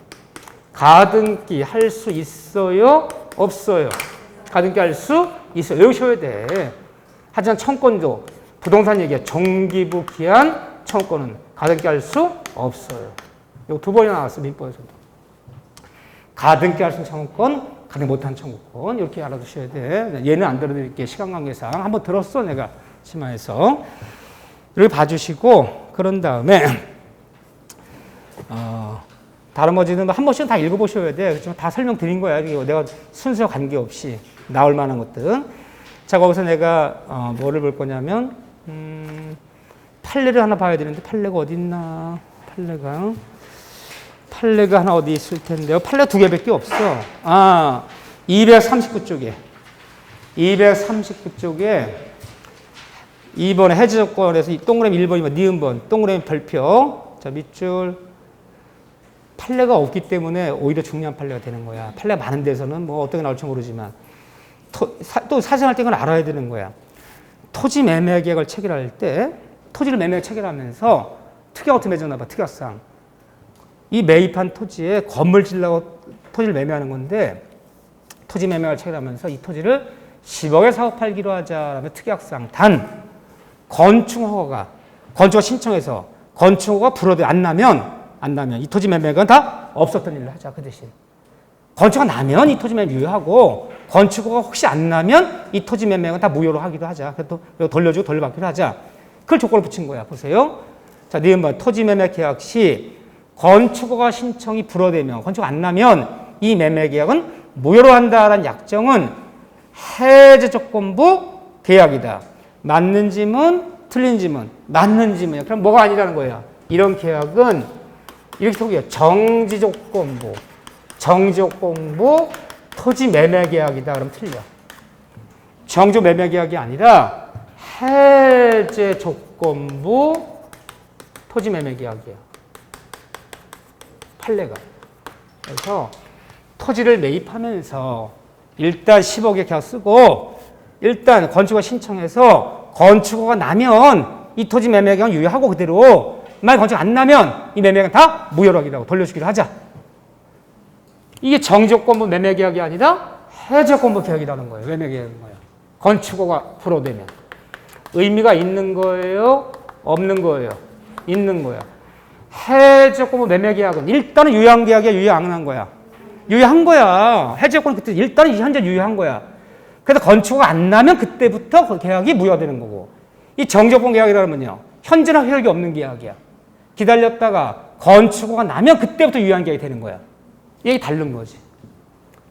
Speaker 1: 가등기 할 수 있어요? 없어요? 가등기 할 수 있어요. 외우셔야 돼. 하지만 청구권도 부동산 얘기야. 정기부기한 청구권은 가등기 할 수 없어요. 이거 2번이나 나왔어, 민법에서도. 가등기 할 수 있는 청구권, 가등기 못한 청구권. 이렇게 알아두셔야 돼. 얘는 안 들어드릴게. 시간 관계상. 한번 들었어, 내가. 심화해서. 이렇게 봐주시고, 그런 다음에, 다른 뭐지는 한 번씩은 다 읽어보셔야 돼. 그렇지만 다 설명드린 거야. 내가 순서와 관계없이 나올 만한 것들. 자, 거기서 내가, 뭐를 볼 거냐면, 판례를 하나 봐야 되는데, 판례가 어디 있나? 판례가 하나 어디 있을 텐데요. 판례 2개밖에 없어. 239쪽에. 239쪽에 2번에 해제 조건에서 동그라미 1번이면 니은번, 동그라미 별표. 자, 밑줄. 판례가 없기 때문에 오히려 중요한 판례가 되는 거야. 판례가 많은 데서는 뭐 어떻게 나올지 모르지만. 또 사생활 때 건 알아야 되는 거야. 토지 매매 계약을 체결할 때, 토지를 매매 체결하면서 특약 어떻게 맺었나 봐, 특약상. 이 매입한 토지에 건물 지으려고 토지를 매매하는 건데, 토지 매매를 체결하면서 이 토지를 10억에 사고 팔기로 하자라면 특약상. 단, 건축허가 신청해서 건축허가 불어도 안 나면 이 토지 매매가 다 없었던 일을 하자, 그 대신. 건축허가 나면 이 토지 매매 유효하고, 건축허가 혹시 안 나면 이 토지 매매가 다 무효로 하기도 하자. 그래도 돌려주고 돌려받기로 하자. 그걸 조건을 붙인 거야. 보세요. 자, 니은번 토지 매매 계약 시 건축허가 신청이 불어되면, 건축 안 나면 이 매매 계약은 무효로 한다라는 약정은 해제 조건부 계약이다. 맞는 지문, 틀린 지문, 맞는 지문이야. 그럼 뭐가 아니라는 거야? 이런 계약은 이렇게 속이요. 정지조건부 토지 매매 계약이다. 그럼 틀려. 정조 매매 계약이 아니라 해제 조건부 토지 매매 계약이야. 판례가. 그래서 토지를 매입하면서 일단 10억에 계약 쓰고 일단 건축허가 신청해서 건축허가 나면 이 토지 매매 계약은 유효하고 그대로, 만약 건축 안 나면 이 매매 계약은 다 무효로 하기로 하고 돌려주기로 하자. 이게 정지조건부 매매 계약이 아니라 해제조건부 계약이라는 거예요. 매매 계약인 거예요. 건축허가 불어되면. 의미가 있는 거예요? 없는 거예요? 있는 거야. 해제조건부 매매 계약은 일단은 유효한 계약이야, 유효 안 한 거야? 유효한 거야. 해제조건은 그때 일단은 현재 유효한 거야. 그래서 건축허가 안 나면 그때부터 그 계약이 무효되는 거고, 이 정적공 계약이라면요, 현재는 효력이 없는 계약이야. 기다렸다가 건축허가 나면 그때부터 유효한 계약이 되는 거야. 이게 다른 거지.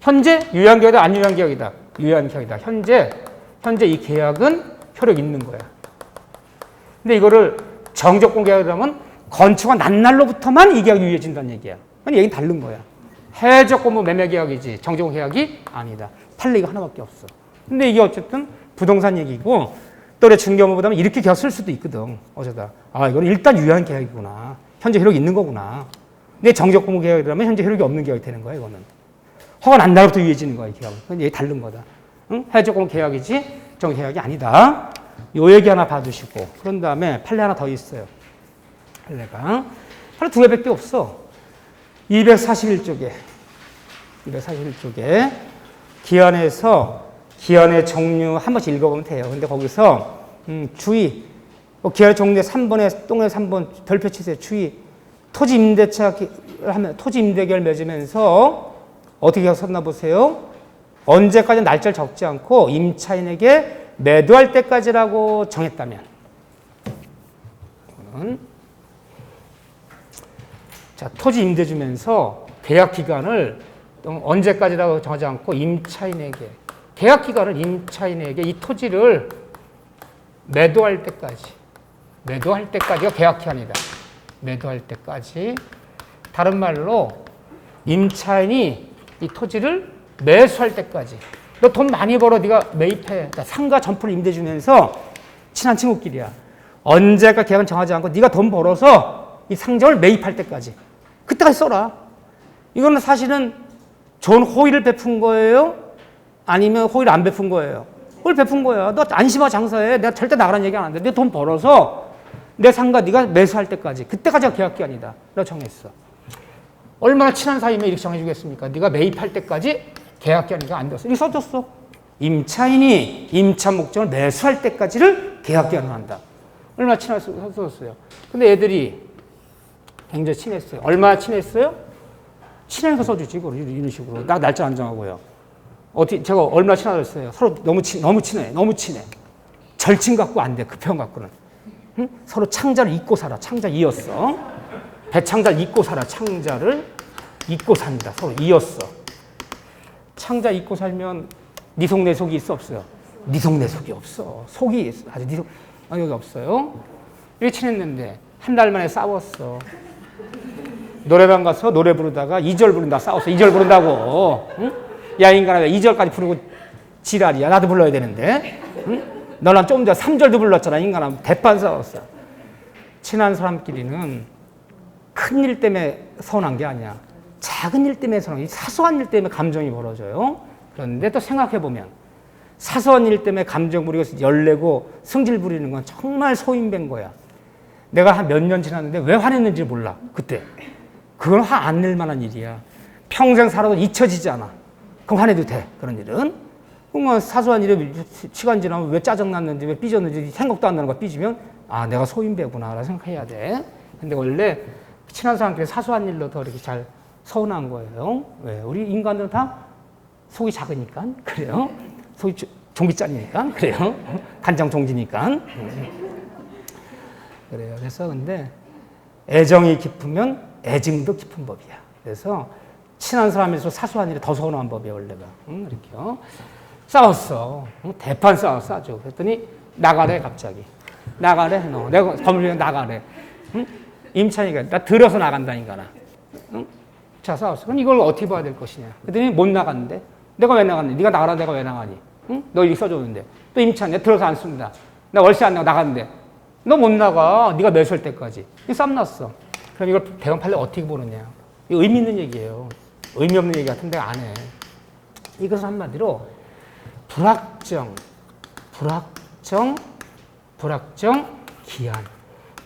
Speaker 1: 현재 유효한 계약이다, 안 유효한 계약이다. 유효한 계약이다. 현재 이 계약은 효력 있는 거야. 근데 이거를 정적공 계약이라면 건축허가 난 날로부터만 이 계약이 유효해진다는 얘기야. 그러니까 얘기는 다른 거야. 해적 공모 매매 계약이지 정적공 계약이 아니다. 판례가 하나밖에 없어. 근데 이게 어쨌든 부동산 얘기고, 또 우리 중개업무보다는 이렇게 계약 쓸 수도 있거든. 어쩌다. 아, 이건 일단 유효한 계약이구나. 현재 효력이 있는 거구나. 근데 정적공모 계약이라면 현재 효력이 없는 계약이 되는 거야, 이거는. 허가 난 날부터 유효해지는 거야, 이 계약은. 그건 얘기 다른 거다. 응? 해적 공모 계약이지 정적 계약이 아니다. 요 얘기 하나 봐두시고, 그런 다음에 판례 하나 더 있어요. 판례가. 판례 두 개밖에 없어. 241쪽에 기한의 종류 한 번씩 읽어보면 돼요. 근데 거기서 주의, 기한의 종류의 3번에 똥의 3번 별표 치세요. 주의. 토지 임대계를 맺으면서 어떻게 계약 썼나 보세요. 언제까지 날짜를 적지 않고 임차인에게 매도할 때까지라고 정했다면, 자, 토지 임대 주면서 계약 기간을 언제까지라고 정하지 않고 임차인에게, 계약 기간을 임차인에게 이 토지를 매도할 때까지가 계약 기한이다. 매도할 때까지. 다른 말로 임차인이 이 토지를 매수할 때까지. 너 돈 많이 벌어, 네가 매입해. 상가 전부를 임대 주면서 친한 친구끼리야. 언제까 계약은 정하지 않고 네가 돈 벌어서 이 상점을 매입할 때까지. 그때까지 써라. 이거는 사실은 좋은 호의를 베푼 거예요? 아니면 호의를 안 베푼 거예요? 호의를 베푼 거야. 너 안심하고 장사해. 내가 절대 나가라는 얘기 안 하는데 내 돈 벌어서 내 상가 네가 매수할 때까지. 그때까지가 계약기한이다. 라고 정했어. 얼마나 친한 사이면 이렇게 정해주겠습니까? 네가 매입할 때까지 계약기한이가 안 됐어. 이렇게 써줬어. 임차인이 임차 목적을 매수할 때까지를 계약기한으로 한다. 얼마나 친했어요? 써줬어요. 근데 애들이 굉장히 친했어요. 얼마나 친했어요? 친하니까 써주지, 이런 식으로. 나 날짜 안 정하고요. 제가 얼마나 친하졌어요? 서로 너무 친해. 절친 갖고 안 돼, 급형 갖고는. 응? 서로 창자를 잊고 살아. 창자 이었어. 배창자를 잊고 살아. 창자를 잊고 산다. 서로 이었어. 창자 잊고 살면 네 속 내 속이 있어, 없어요? 네 속 내 속이 없어. 속이 있어. 아주 네 속, 여기 없어요. 이렇게 친했는데 한 달 만에 싸웠어. 노래방 가서 노래 부르다가 2절 부른다. 싸웠어. 2절 부른다고. 응? 야, 인간아, 2절까지 부르고 지랄이야. 나도 불러야 되는데. 응? 너랑 좀 전에 3절도 불렀잖아. 인간아. 대판 싸웠어. 친한 사람끼리는 큰 일 때문에 서운한 게 아니야. 작은 일 때문에 서운한, 사소한 일 때문에 감정이 벌어져요. 그런데 또 생각해보면 사소한 일 때문에 감정 부리고 열내고 승질 부리는 건 정말 소인배인 거야. 내가 한 몇 년 지났는데 왜 화냈는지 몰라. 그때. 그건 화 안 낼 만한 일이야. 평생 살아도 잊혀지지 않아. 그럼 화내도 돼. 그런 일은. 그러면 사소한 일에 시간 지나면 왜 짜증났는지 왜 삐졌는지 생각도 안 나는 거 삐지면 아, 내가 소인배구나 라고 생각해야 돼. 근데 원래 친한 사람끼리 사소한 일로 더 이렇게 잘 서운한 거예요. 왜? 우리 인간들은 다 속이 작으니까. 그래요. 속이 종기짜리니까. 그래요. 간장 종지니까. 그래요. 그래서 근데 애정이 깊으면 애증도 깊은 법이야. 그래서 친한 사람에서 사소한 일에 더 서운한 법이야, 원래가. 이렇게요. 싸웠어. 대판 싸웠어, 아주. 그랬더니 나가래, 갑자기. 나가래, 너. 내가 법률에 나가래. 임차니까 나 들어서 나간다, 인간아. 자, 싸웠어. 그럼 이걸 어떻게 봐야 될 것이냐. 그랬더니 못 나갔는데. 내가 왜 나갔니? 네가 나가라, 내가 왜 나가니? 너 이렇게 써줬는데. 또 임차니, 내가 들어서 안 씁니다. 나 월세 안 내고 나갔는데. 너 못 나가. 네가 매수할 때까지. 이 쌈 났어. 그럼 이걸 대형 판례 어떻게 보느냐. 이거 의미 있는 얘기예요. 의미 없는 얘기 같은데 안 해. 이것은 한마디로 불확정 기한.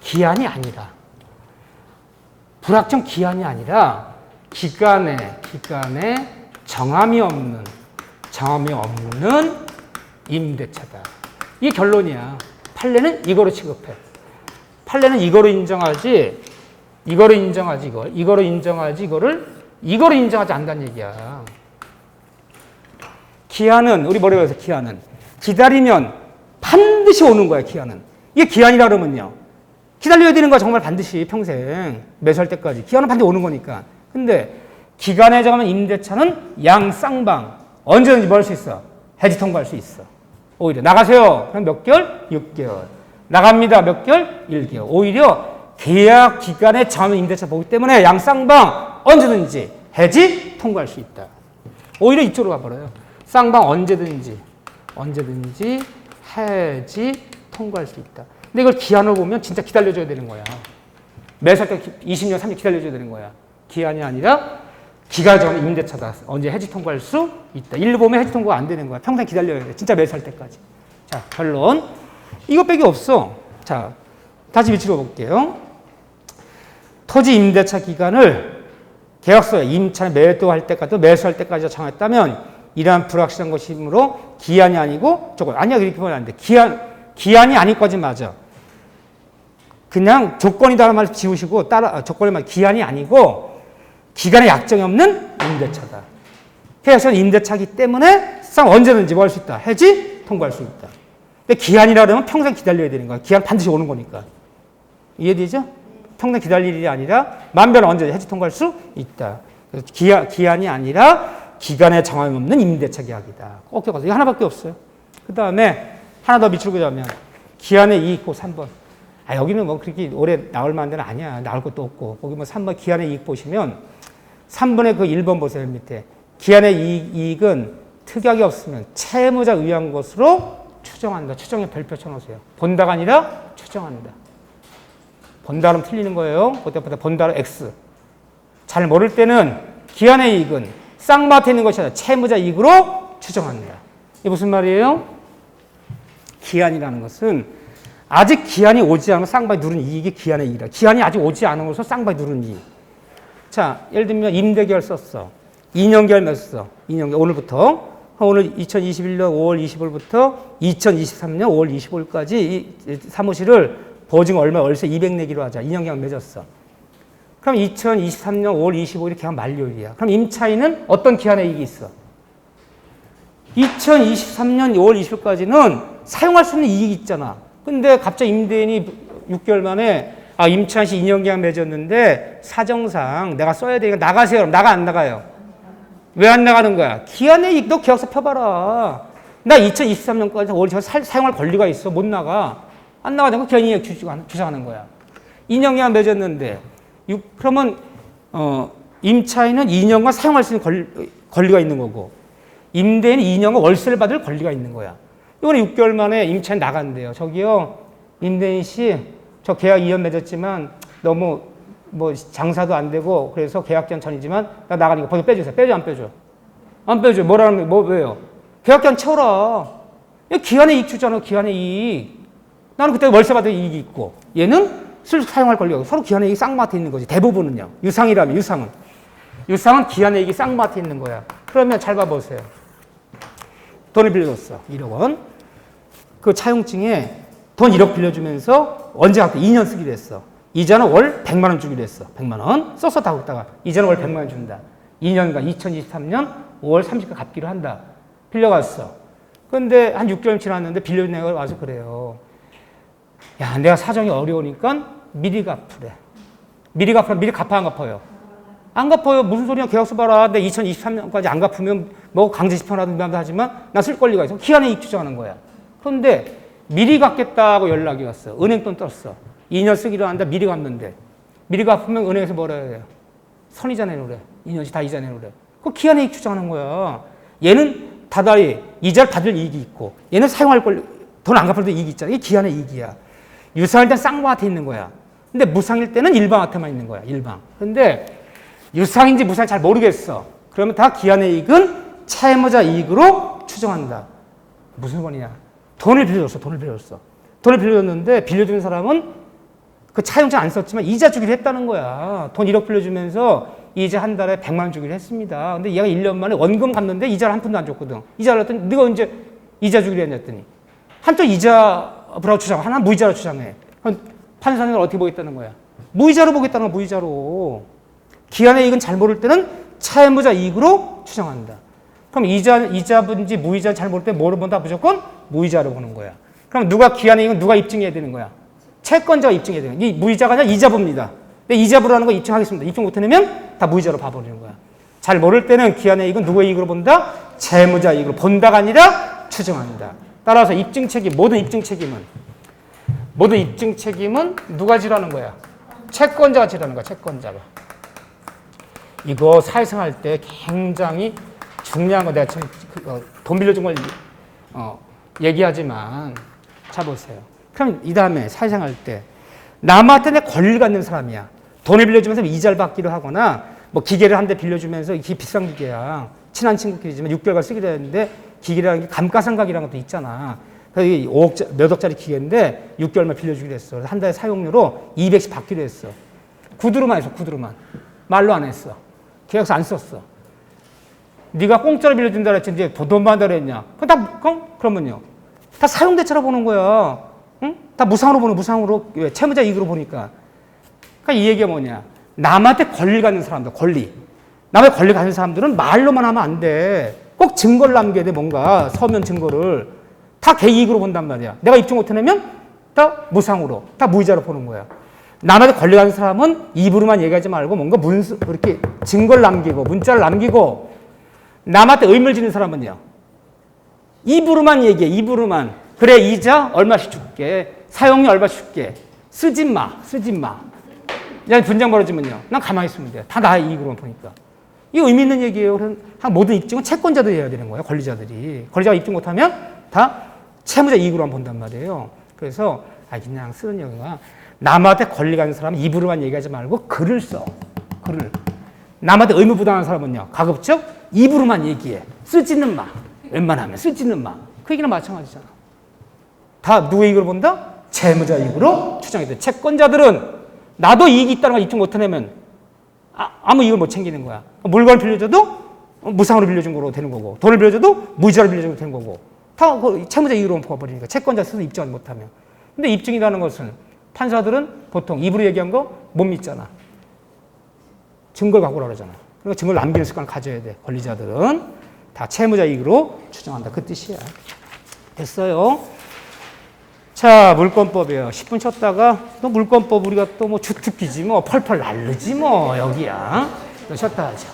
Speaker 1: 기한이 아니라. 불확정 기한이 아니라 기간에 정함이 없는 임대차다. 이게 결론이야. 판례는 이거로 취급해. 판례는 이거로 인정하지, 이거로 인정하지 이거를 이거로 인정하지 않는다는 얘기야. 기한은, 우리 뭐라고 해서 기한은? 기다리면 반드시 오는 거야, 기한은. 이게 기한이라 그러면요. 기다려야 되는 거야, 정말 반드시 평생. 매수할 때까지. 기한은 반드시 오는 거니까. 근데 기간에 정하면 임대차는 양쌍방. 언제든지 뭐 할 수 있어? 해지 통과할 수 있어. 오히려 나가세요. 그럼 몇 개월? 6개월. 나갑니다. 몇 개월? 1개월. 오히려 계약 기간에 정하면 임대차 보기 때문에 양쌍방 언제든지 해지 통과할 수 있다. 오히려 이쪽으로 가버려요. 쌍방 언제든지 해지 통과할 수 있다. 근데 이걸 기한을 보면 진짜 기다려줘야 되는 거야. 매수할 때 20년, 30년 기다려줘야 되는 거야. 기한이 아니라 기간 정하면 임대차다. 언제 해지 통과할 수 있다. 일로 보면 해지 통과가 안 되는 거야. 평생 기다려야 돼. 진짜 매수할 때까지. 자, 결론. 이것밖에 없어. 자, 다시 밑으로 볼게요. 토지 임대차 기간을 계약서에 임차를 매도할 때까지 매수할 때까지 정했다면 이러한 불확실한 것이므로 기한이 아니고 조건. 아니야, 그렇게 보면 안 돼. 기한이 아니까지 맞아. 그냥 조건이다라는 말 지우시고 조건의 말 기한이 아니고 기간에 약정이 없는 임대차다. 계약서는 임대차기 때문에 언제든지 뭐 할 수 있다. 해지 통과할 수 있다. 근데 기한이라 그러면 평생 기다려야 되는 거야. 기한 반드시 오는 거니까. 이해되죠? 평생 기다릴 일이 아니라 만변 언제든지 해지 통과할 수 있다. 그래서 기한이 아니라 기간에 정함이 없는 임대차 계약이다. 꼭 기억하세요. 이거 하나밖에 없어요. 그 다음에 하나 더 밑으로 가자면 기한의 이익보 3번. 아, 여기는 뭐 그렇게 오래 나올 만한 데는 아니야. 나올 것도 없고. 거기 뭐 3번 기한의 이익 보시면 3번의 그 1번 보세요. 밑에. 기한의 이익은 특약이 없으면 채무자 의한 것으로 추정한다. 추정에 별표 쳐놓으세요. 본다가 아니라 추정한다. 본다는 틀리는 거예요. 그때보다 본다는 X. 잘 모를 때는 기한의 이익은 쌍마트에 있는 것이 아니라 채무자 이익으로 추정한다. 이게 무슨 말이에요? 기한이라는 것은 아직 기한이 오지 않은 쌍방이 누른 이익이 기한의 이익이다. 기한이 아직 오지 않은 것으로 쌍방이 누른 이익. 자, 예를 들면 임대계열 썼어. 2년 계열 몇 써? 2년 계열 오늘부터. 오늘 2021년 5월 25일부터 2023년 5월 25일까지 이 사무실을 보증 얼마 월세 200 내기로 하자. 2년 계약 맺었어. 그럼 2023년 5월 25일이 계약 만료일이야. 그럼 임차인은 어떤 기한의 이익이 있어? 2023년 5월 20일까지는 사용할 수 있는 이익이 있잖아. 근데 갑자기 임대인이 6개월 만에 임차인 씨 2년 계약 맺었는데 사정상 내가 써야 되니까 나가세요. 그럼 나가 안 나가요? 왜 안 나가는 거야? 기한의 이익 너 계약서 펴봐라. 나 2023년까지 5월 20일 사용할 권리가 있어. 못 나가. 안 나가는 거 기한의 이익 주장하는 거야. 2년 계약 맺었는데 그러면 임차인은 2년간 사용할 수 있는 권리가 있는 거고 임대인은 2년간 월세를 받을 권리가 있는 거야. 이번에 6개월 만에 임차인 나간대요. 저기요, 임대인 씨, 저 계약 2년 맺었지만 너무 뭐 장사도 안 되고 그래서 계약기한 전이지만 나 나가니까 벌써 빼주세요. 빼줘, 안 빼줘? 안 빼줘. 뭐라는 뭐 왜요? 계약기한 채워라. 기한의 이익 주잖아. 기한의 이익. 나는 그때 월세 받을 이익이 있고 얘는 술 사용할 권리가 없고 서로 기한의 이익이 쌍마트에 있는 거지. 대부분은요. 유상이라면 유상은 기한의 이익이 쌍마트에 있는 거야. 그러면 잘 봐보세요. 돈을 빌려줬어. 1억 원. 그 차용증에 돈 1억 빌려주면서 언제 갚게 2년 쓰기로 했어. 이자는 월 100만 원 주기로 했어. 100만 원. 써서 다 걷다가 이자는 월 100만 원 준다. 2년간 2023년 5월 30일 갚기로 한다. 빌려갔어. 그런데 한 6개월 지났는데 빌려준 애가 와서 그래요. 야, 내가 사정이 어려우니까 미리 갚으래. 미리 갚으라. 미리 갚아 안 갚아요? 안 갚아요. 무슨 소리야. 계약서 봐라. 내 2023년까지 안 갚으면 뭐 강제 집행하든지 하지만 나 쓸 권리가 있어. 기한의 이익 주장하는 거야. 그런데 미리 갚겠다고 연락이 왔어. 은행 돈 떴어. 2년 쓰기로 한다. 미리 갚는데. 미리 갚으면 은행에서 뭐라 해요? 선이자 내놓으래. 2년씩 다 이자 내놓으래. 그 기한의 이익 주장하는 거야. 얘는 다달이 이자를 받을 이익이 있고 얘는 사용할 권리, 돈 안 갚을 때 이익이 있잖아. 이게 기한의 이익이야. 유상일 때는 쌍방한테 있는 거야. 근데 무상일 때는 일방한테만 있는 거야. 일방. 근데 유상인지 무상인지 잘 모르겠어. 그러면 다 기한의 이익은 채무자 이익으로 추정한다. 무슨 말이냐? 돈을 빌려줬어. 돈을 빌려줬는데 빌려주는 사람은 그 차용증 안 썼지만 이자 주기로 했다는 거야. 돈 1억 빌려주면서 이자 한 달에 100만 원 주기로 했습니다. 근데 얘가 1년 만에 원금 갚는데 이자를 한 푼도 안 줬거든. 이자를 했더니 네가 언제 이자 주기로 했냐 했더니 한쪽 이자라고 주장해. 하나 무이자로 주장해. 판사는 어떻게 보겠다는 거야? 무이자로 보겠다는 거야. 무이자로. 기한의 이익은 잘 모를 때는 채무자 이익으로 추정한다. 그럼 이자분지 무이자는 잘 모를 때 뭐를 본다? 무조건 무이자로 보는 거야. 그럼 누가 기한의 이익은 누가 입증해야 되는 거야? 채권자가 입증해야 되는 거야. 이 무이자가 아니라 이자부입니다. 근데 이자부라는 거 입증하겠습니다. 입증 못해내면 다 무이자로 봐버리는 거야. 잘 모를 때는 기한의 이익은 누구의 이익으로 본다? 채무자 이익으로 본다가 아니라 추정합니다. 따라서 입증 책임, 모든 입증 책임은 누가 지라는 거야? 채권자가 지라는 거야, 채권자가. 이거 사회생활 때 굉장히 중요한 거, 내가 지금 돈 빌려준 걸 얘기하지만, 자 보세요. 그럼 이 다음에 사회생활 때 남한테 내 권리를 갖는 사람이야. 돈을 빌려주면서 이자를 받기로 하거나 뭐 기계를 한 대 빌려주면서 이게 비싼 기계야. 친한 친구끼리지만 6개월간 쓰기로 했는데 기계라는 게 감가상각이라는 것도 있잖아. 그래서 이게 몇 억짜리 기계인데 6개월만 빌려주기로 했어. 그래서 한 달에 사용료로 200씩 받기로 했어. 구두로만 했어, 구두로만. 말로 안 했어. 계약서 안 썼어. 네가 공짜로 빌려준다 그랬지, 이제 돈 받는다 그랬냐. 그러면요. 다 사용대처럼 보는 거야. 응? 다 무상으로 보는, 무상으로. 왜? 채무자 이익으로 보니까. 그러니까 이 얘기가 뭐냐. 남한테 권리 갖는 사람들, 권리. 남의 권리 갖는 사람들은 말로만 하면 안 돼. 꼭 증거를 남겨야 돼, 뭔가. 서면 증거를. 다 개이익으로 본단 말이야. 내가 입증 못해내면 다 무상으로, 다 무이자로 보는 거야. 남한테 권리 갖는 사람은 입으로만 얘기하지 말고 뭔가 이렇게 증거를 남기고, 문자를 남기고, 남한테 의무를 지는 사람은요. 입으로만 얘기해, 입으로만. 그래, 이자 얼마씩 줄게. 사용료 얼마씩 줄게. 쓰지 마. 야, 분쟁 벌어지면요. 난 가만히 있으면 돼. 다 나의 이익으로만 보니까. 이거 의미 있는 얘기예요. 그래서 모든 입증은 채권자들이 해야 되는 거예요. 권리자들이. 권리자가 입증 못하면 다 채무자 이익으로만 본단 말이에요. 그래서 그냥 쓰는 얘기가 남한테 권리 가는 사람은 입으로만 얘기하지 말고 글을 써. 글을. 남한테 의무 부담하는 사람은요. 가급적 입으로만 얘기해. 쓰지는 마. 웬만하면 쓰지는 마. 그 얘기는 마찬가지잖아. 다 누구의 이익으로 본다? 채무자 이익으로 추정해야 돼. 채권자들은 나도 이익이 있다는 걸 입증 못해내면 아무 이익을 못 챙기는 거야. 물건을 빌려줘도 무상으로 빌려준 거로 되는 거고, 돈을 빌려줘도 무이자로 빌려준 거로 되는 거고, 다 채무자 이익으로 보아버리니까 채권자 스스로 입증을 못하면. 근데 입증이라는 것은 판사들은 보통 입으로 얘기한 거 못 믿잖아. 증거를 갖고 오라고 그러잖아. 그러니까 증거를 남기는 습관을 가져야 돼. 권리자들은 다 채무자 이익으로 추정한다. 그 뜻이야. 됐어요. 자, 물권법이에요. 10분 쳤다가 또 물권법 우리가 또 뭐 주특기지 뭐 펄펄 날르지 뭐 여기야. 또 쉬었다 하자.